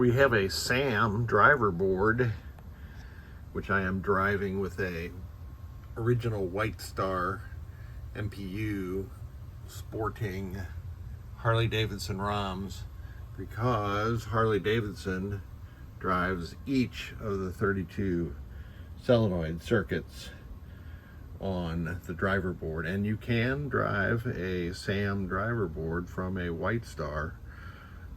We have a SAM driver board, which I am driving with a original White Star MPU sporting Harley Davidson ROMs, because Harley Davidson drives each of the 32 solenoid circuits on the driver board, and you can drive a SAM driver board from a White Star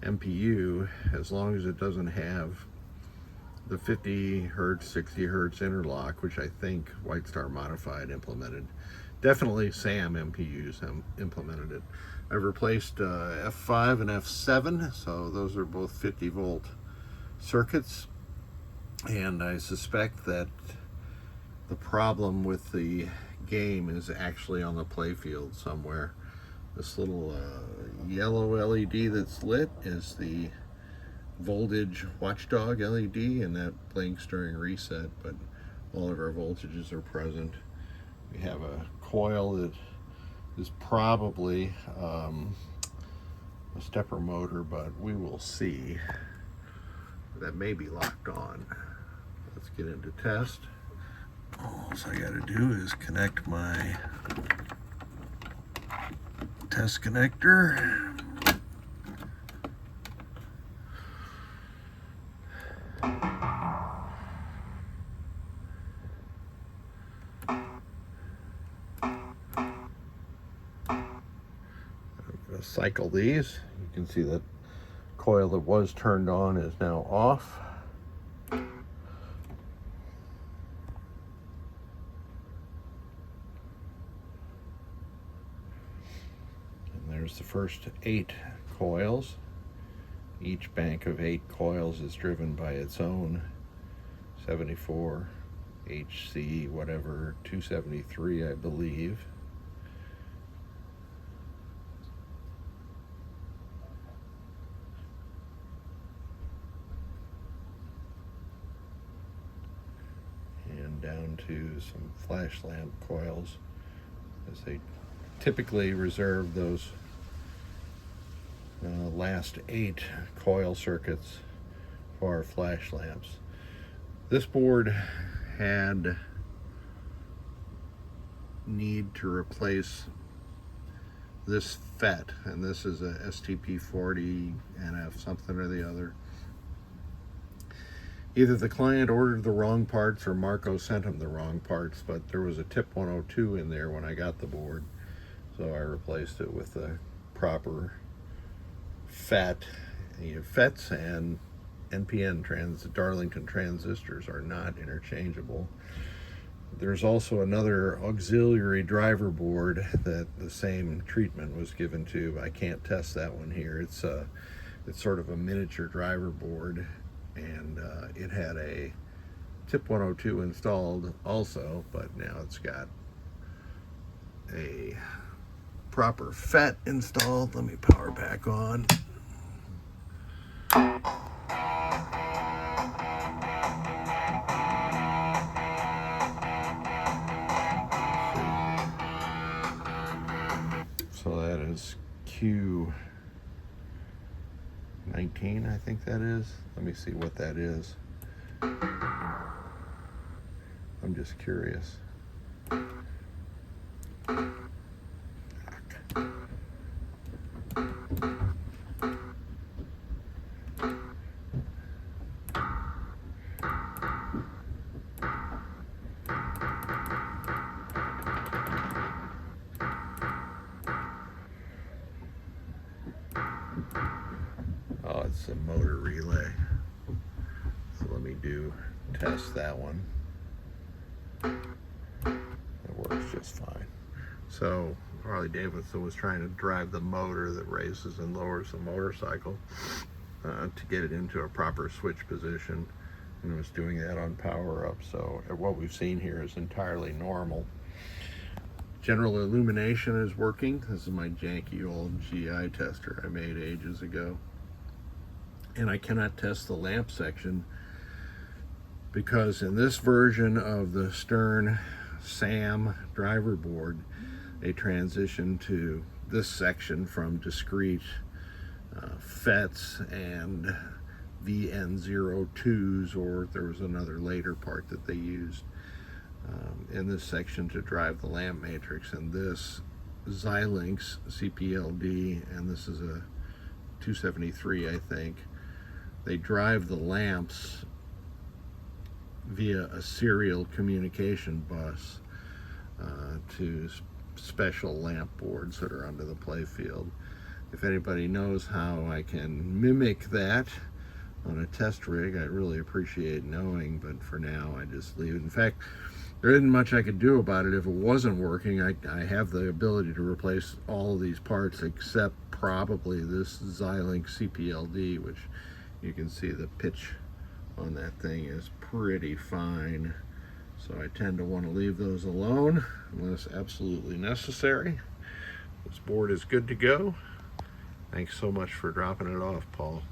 MPU as long as it doesn't have the 50 hertz 60 hertz interlock, which I think White Star Modified implemented. Definitely SAM MPUs implemented it. I've replaced F5 and F7, so those are both 50 volt circuits, and I suspect that the problem with the game is actually on the playfield somewhere. This little yellow LED that's lit is the voltage watchdog LED, and that blinks during reset, but all of our voltages are present. We have a coil that is probably a stepper motor, but we will see. That may be locked on. Let's get into test. All I got to do is connect my test connector. Cycle these. You can see that coil that was turned on is now off. And there's the first 8 coils. Each bank of 8 coils is driven by its own 74 HC whatever 273, I believe. Down to some flash lamp coils, as they typically reserve those last 8 coil circuits for our flash lamps. This board had need to replace this FET, and this is a STP40 NF something or the other. Either the client ordered the wrong parts or Marco sent him the wrong parts, but there was a tip 102 in there when I got the board, so I replaced it with the proper FET. FETs and NPN Darlington transistors are not interchangeable. There's also another auxiliary driver board that the same treatment was given to. I can't test that one here. It's sort of a miniature driver board, and it had a tip 102 installed also, but now it's got a proper FET installed. Let me power back on. So that is Q19, I think that is. Let me see what that is. I'm just curious. Oh, it's a motor relay. So let me test that one. It works just fine. So Harley Davidson was trying to drive the motor that raises and lowers the motorcycle to get it into a proper switch position, and it was doing that on power up. So what we've seen here is entirely normal. General illumination is working. This is my janky old GI tester I made ages ago. And I cannot test the lamp section because in this version of the Stern SAM driver board, they transitioned to this section from discrete FETs and VN02s, or there was another later part that they used in this section to drive the lamp matrix. And this Xilinx CPLD, and this is a 273, I think. They drive the lamps via a serial communication bus to special lamp boards that are under the playfield. If anybody knows how I can mimic that on a test rig, I'd really appreciate knowing, but for now I just leave it. In fact, there isn't much I could do about it. If it wasn't working, I have the ability to replace all of these parts except probably this Xilinx CPLD, which you can see the pitch on that thing is pretty fine. So I tend to want to leave those alone unless absolutely necessary. This board is good to go. Thanks so much for dropping it off, Paul.